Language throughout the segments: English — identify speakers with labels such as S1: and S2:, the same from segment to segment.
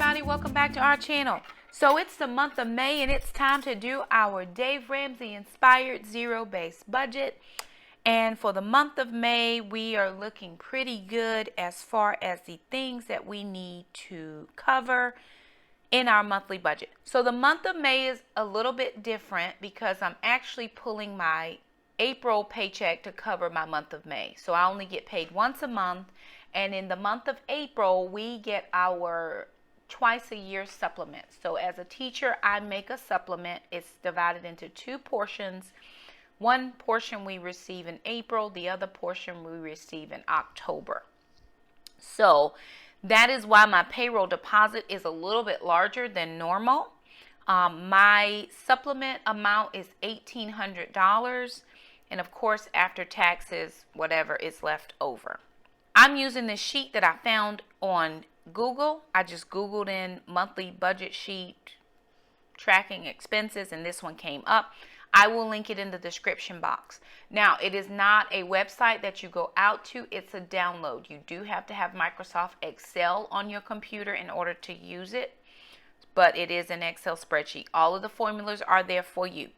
S1: everybody, welcome back to our channel. So it's the month of May and it's time to do our Dave Ramsey inspired zero-based budget. And for the month of May, we are looking pretty good as far as the things that we need to cover in our monthly budget. So the month of May is a little bit different because I'm actually pulling my April paycheck to cover my month of May. So I only get paid once a month. And in the month of April, we get our twice a year supplement. So as a teacher, I make a supplement. It's divided into two portions. One portion we receive in April, the other portion we receive in October. So that is why my payroll deposit is a little bit larger than normal. My supplement amount is $1,800. And of course, after taxes, whatever is left over. I'm using this sheet that I found on Google. I just Googled in monthly budget sheet tracking expenses and this one came up. I will link it in the description box. Now, it is not a website that you go out to. It's a download. You do have to have Microsoft Excel on your computer in order to use it, but it is an Excel spreadsheet. All of the formulas are there for you.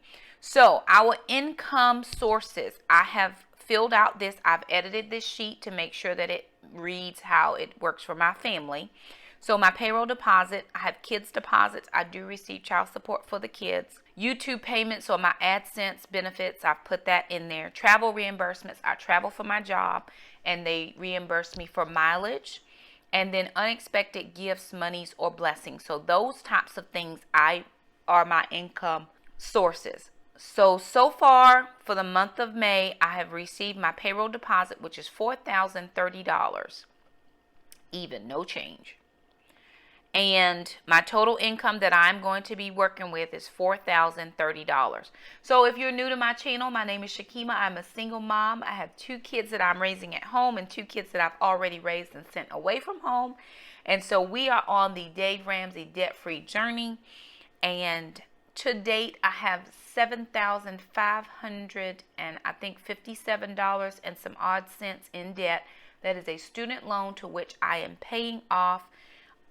S1: So our income sources, I have filled out this. I've edited this sheet to make sure that it reads how it works for my family. So my payroll deposit, I have kids deposits. I do receive child support for the kids. YouTube payments or my AdSense benefits, I've put that in there. Travel reimbursements, I travel for my job and they reimburse me for mileage. And then unexpected gifts, monies, or blessings. So those types of things are my income sources. So far for the month of May, I have received my payroll deposit, which is $4,030, even, no change. And my total income that I'm going to be working with is $4,030. So if you're new to my channel, my name is Shakema. I'm a single mom. I have 2 kids that I'm raising at home and 2 kids that I've already raised and sent away from home. And so we are on the Dave Ramsey debt-free journey. And to date, I have $7,500 and I think $57 and some odd cents in debt. That is a student loan to which I am paying off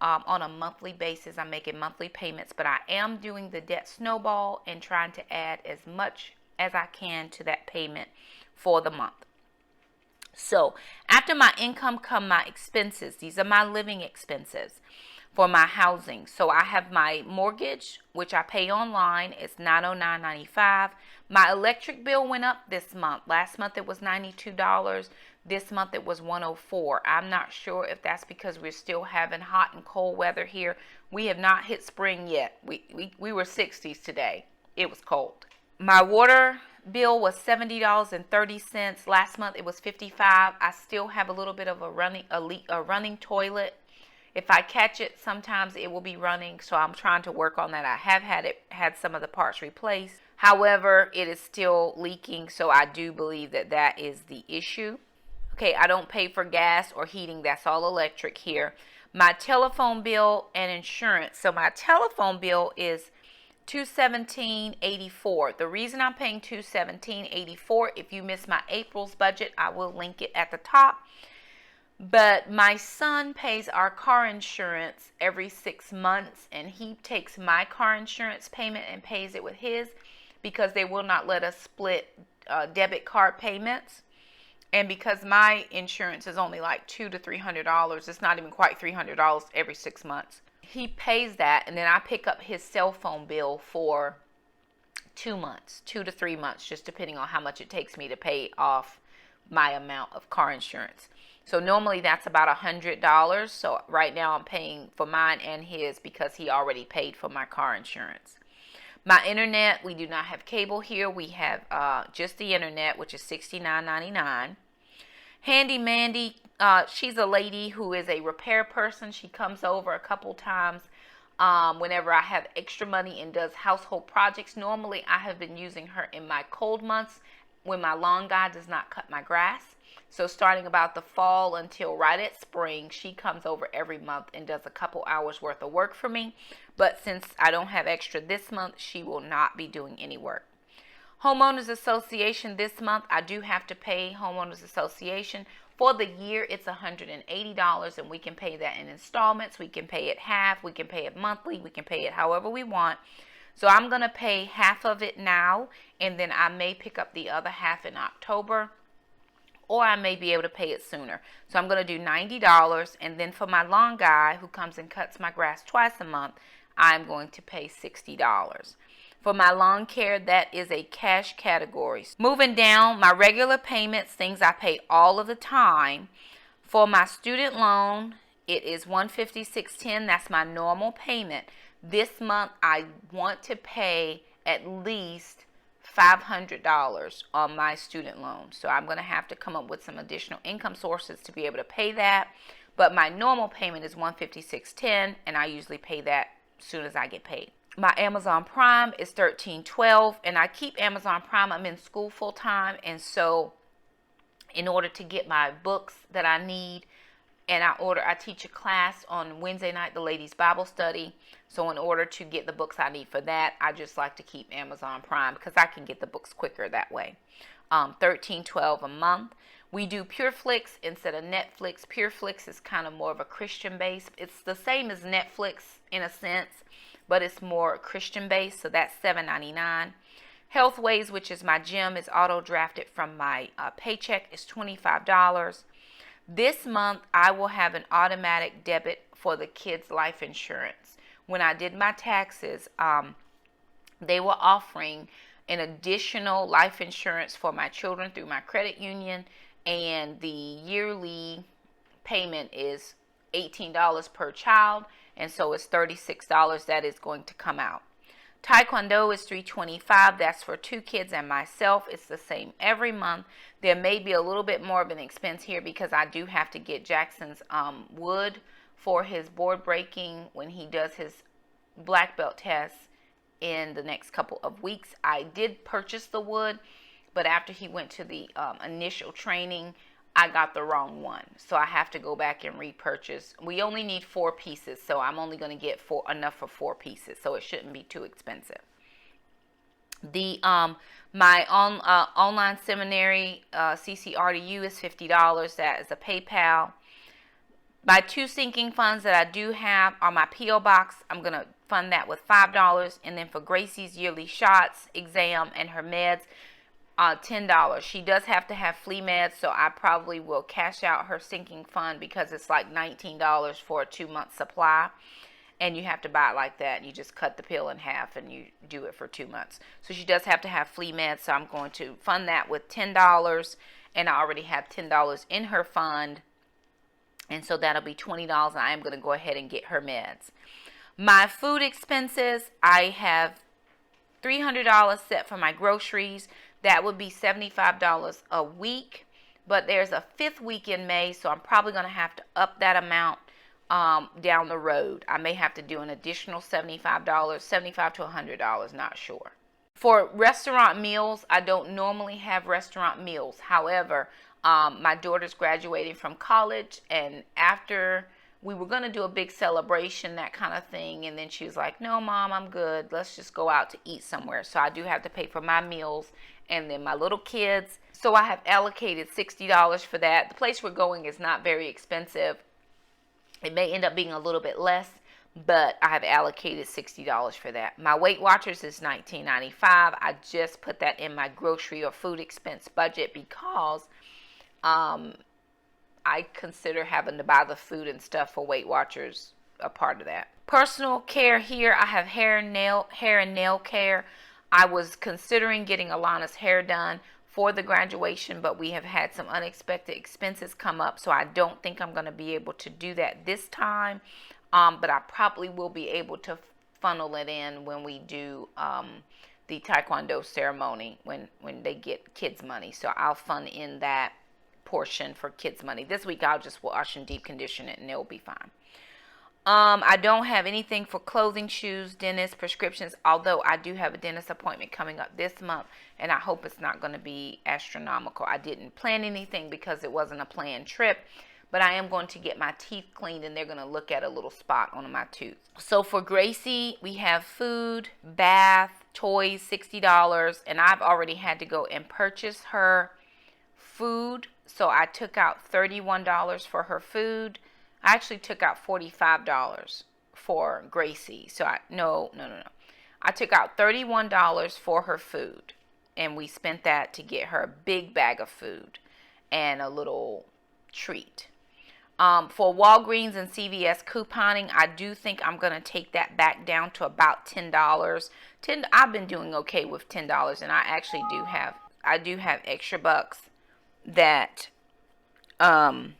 S1: on a monthly basis. I'm making monthly payments, but I am doing the debt snowball and trying to add as much as I can to that payment for the month. So after my income come my expenses. These are my living expenses for my housing. So I have my mortgage, which I pay online. It's $909.95. My electric bill went up this month. Last month it was $92. This month it was $104. I'm not sure if that's because we're still having hot and cold weather here. We have not hit spring yet. We were 60s today. It was cold. My water bill was $70.30. Last month it was $55. I still have a little bit of a running toilet. If I catch it, sometimes it will be running, so I'm trying to work on that. I have had some of the parts replaced. However, it is still leaking, so I do believe that that is the issue. Okay, I don't pay for gas or heating. That's all electric here. My telephone bill and insurance. So my telephone bill is $217.84. The reason I'm paying $217.84, if you missed my April's budget, I will link it at the top. But my son pays our car insurance every 6 months, and he takes my car insurance payment and pays it with his because they will not let us split debit card payments. And because my insurance is only like $200 to $300, it's not even quite $300 every 6 months. He pays that, and then I pick up his cell phone bill for 2 months, 2 to 3 months, just depending on how much it takes me to pay off my amount of car insurance. So normally that's about $100. So right now I'm paying for mine and his because he already paid for my car insurance. My internet, we do not have cable here. We have just the internet, which is $69.99. Handy Mandy, she's a lady who is a repair person. She comes over a couple times whenever I have extra money and does household projects. Normally I have been using her in my cold months when my lawn guy does not cut my grass. So starting about the fall until right at spring, she comes over every month and does a couple hours worth of work for me. But since I don't have extra this month, she will not be doing any work. Homeowners Association this month, I do have to pay Homeowners Association. For the year, it's $180, and we can pay that in installments. We can pay it half. We can pay it monthly. We can pay it however we want. So I'm going to pay half of it now, and then I may pick up the other half in October, or I may be able to pay it sooner. So I'm going to do $90, and then for my lawn guy who comes and cuts my grass twice a month, I'm going to pay $60. For my lawn care, that is a cash category. Moving down, my regular payments, things I pay all of the time. For my student loan, it is $156.10. That's my normal payment. This month, I want to pay at least $500 on my student loan. So I'm going to have to come up with some additional income sources to be able to pay that. But my normal payment is $156.10, and I usually pay that as soon as I get paid. My Amazon Prime is $13.12, and I keep Amazon Prime. I'm in school full time, and so in order to get my books that I need, and I teach a class on Wednesday night, the ladies' Bible study. So in order to get the books I need for that, I just like to keep Amazon Prime because I can get the books quicker that way. $13.12 a month. We do PureFlix instead of Netflix. PureFlix is kind of more of a Christian base. It's the same as Netflix in a sense, but it's more Christian based, so that's $7.99. Healthways, which is my gym, is auto drafted from my paycheck, is $25. This month, I will have an automatic debit for the kids' life insurance. When I did my taxes, they were offering an additional life insurance for my children through my credit union, and the yearly payment is $18 per child, and so it's $36 that is going to come out. Taekwondo is $325. That's for 2 kids and myself. It's the same every month. There may be a little bit more of an expense here because I do have to get Jackson's wood for his board breaking when he does his black belt test in the next couple of weeks. I did purchase the wood, but after he went to the initial training, I got the wrong one. So I have to go back and repurchase. We only need 4 pieces, so I'm only going to get enough for 4 pieces, so it shouldn't be too expensive. The my online seminary CCRDU is $50. That is a PayPal. My 2 sinking funds that I do have are my P.O. box. I'm going to fund that with $5, and then for Gracie's yearly shots, exam, and her meds, $10. She does have to have flea meds, so I probably will cash out her sinking fund because it's like $19 for a 2-month supply, and you have to buy it like that, and you just cut the pill in half and you do it for 2 months. So she does have to have flea meds, so I'm going to fund that with $10, and I already have $10 in her fund, and so that'll be $20, and I am going to go ahead and get her meds. My food expenses, I have $300 set for my groceries. That would be $75 a week, but there's a 5th week in May, so I'm probably going to have to up that amount down the road. I may have to do an additional $75 to $100, not sure. For restaurant meals, I don't normally have restaurant meals. However, my daughter's graduating from college, and after we were going to do a big celebration, that kind of thing, and then she was like, no, Mom, I'm good. Let's just go out to eat somewhere. So I do have to pay for my meals and then my little kids. So I have allocated $60 for that. The place we're going is not very expensive. It may end up being a little bit less, but I have allocated $60 for that. My Weight Watchers is $19.95. I just put that in my grocery or food expense budget because I consider having to buy the food and stuff for Weight Watchers a part of that. Personal care here, I have hair and nail care. I was considering getting Alana's hair done for the graduation, but we have had some unexpected expenses come up, so I don't think I'm going to be able to do that this time, but I probably will be able to funnel it in when we do the Taekwondo ceremony, when they get kids money. So I'll fund in that portion for kids money. This week I'll just wash and deep condition it and it'll be fine. I don't have anything for clothing, shoes, dentist, prescriptions, although I do have a dentist appointment coming up this month, and I hope it's not going to be astronomical. I didn't plan anything because it wasn't a planned trip, but I am going to get my teeth cleaned, and they're going to look at a little spot on my tooth. So for Gracie, we have food, bath, toys, $60, and I've already had to go and purchase her food. So I took out $31 for her food. I actually took out $45 for Gracie. So no. I took out $31 for her food, and we spent that to get her a big bag of food and a little treat. For Walgreens and CVS couponing, I do think I'm going to take that back down to about $10. I've been doing okay with $10, and I actually do have extra bucks that I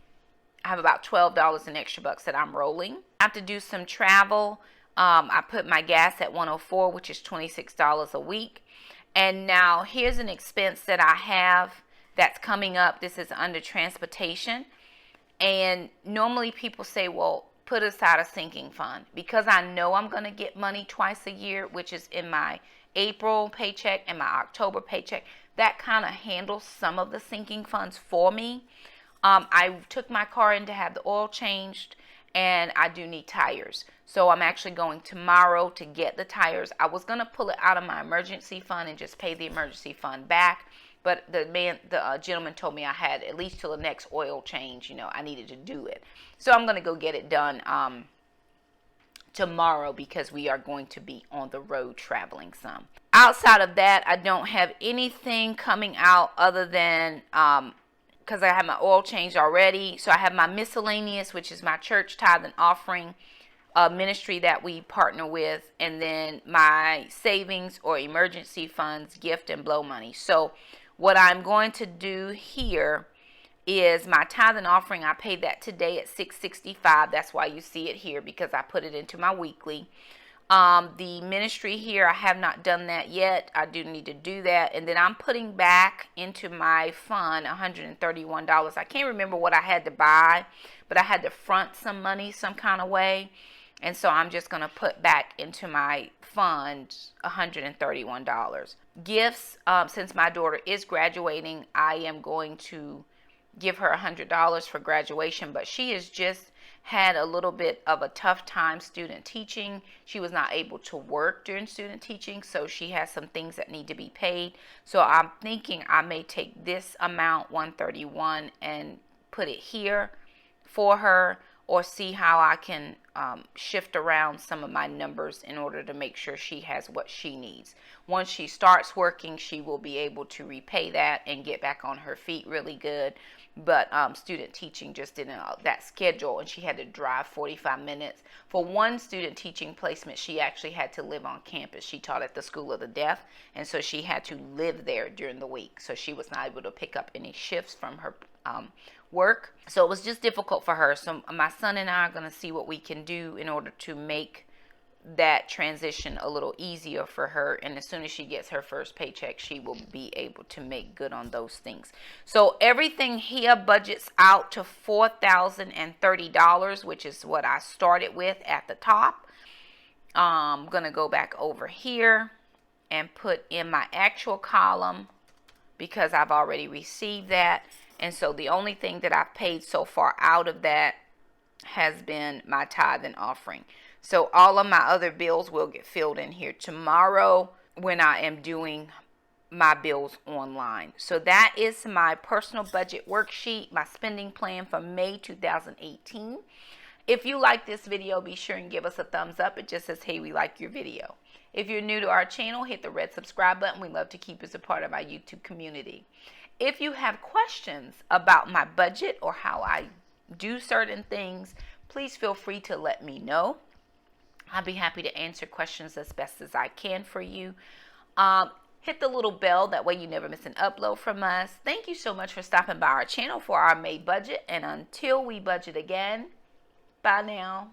S1: have about $12 in extra bucks that I'm rolling. I have to do some travel. I put my gas at 104, which is $26 a week. And now here's an expense that I have that's coming up. This is under transportation. And normally people say, well, put aside a sinking fund, because I know I'm going to get money twice a year, which is in my April paycheck and my October paycheck. That kind of handles some of the sinking funds for me. I took my car in to have the oil changed, and I do need tires. So I'm actually going tomorrow to get the tires. I was going to pull it out of my emergency fund and just pay the emergency fund back. But the gentleman told me I had at least till the next oil change, I needed to do it. So I'm going to go get it done tomorrow, because we are going to be on the road traveling some. Outside of that, I don't have anything coming out other than, because I have my oil change already. So I have my Miscellaneous, which is my church tithe and offering ministry that we partner with, and then my savings or emergency funds, gift and blow money. So what I'm going to do here is my tithe and offering. I paid that today at $6.65. That's why you see it here, because I put it into my weekly. The ministry here, I have not done that yet. I do need to do that. And then I'm putting back into my fund $131. I can't remember what I had to buy, but I had to front some money some kind of way. And so I'm just going to put back into my fund $131. Gifts, since my daughter is graduating, I am going to give her $100 for graduation, but she has just had a little bit of a tough time student teaching. She was not able to work during student teaching, so she has some things that need to be paid. So I'm thinking I may take this amount, $131, and put it here for her, or see how I can shift around some of my numbers in order to make sure she has what she needs. Once she starts working, she will be able to repay that and get back on her feet really good. But student teaching just didn't that schedule, and she had to drive 45 minutes. For one student teaching placement, she actually had to live on campus. She taught at the School of the Deaf, and so she had to live there during the week. So she was not able to pick up any shifts from her work. So it was just difficult for her. So my son and I are going to see what we can do in order to make that transition a little easier for her, and as soon as she gets her first paycheck, she will be able to make good on those things. So everything here budgets out to $4,030, which is what I started with at the top. I'm gonna go back over here and put in my actual column, because I've already received that, and so the only thing that I've paid so far out of that has been my tithe and offering. So all of my other bills will get filled in here tomorrow when I am doing my bills online. So that is my personal budget worksheet, my spending plan for May 2018. If you like this video, be sure and give us a thumbs up. It just says, hey, we like your video. If you're new to our channel, hit the red subscribe button. We love to keep you as a part of our YouTube community. If you have questions about my budget or how I do certain things, please feel free to let me know. I'll be happy to answer questions as best as I can for you. Hit the little bell, that way you never miss an upload from us. Thank you so much for stopping by our channel for our May budget. And until we budget again, bye now.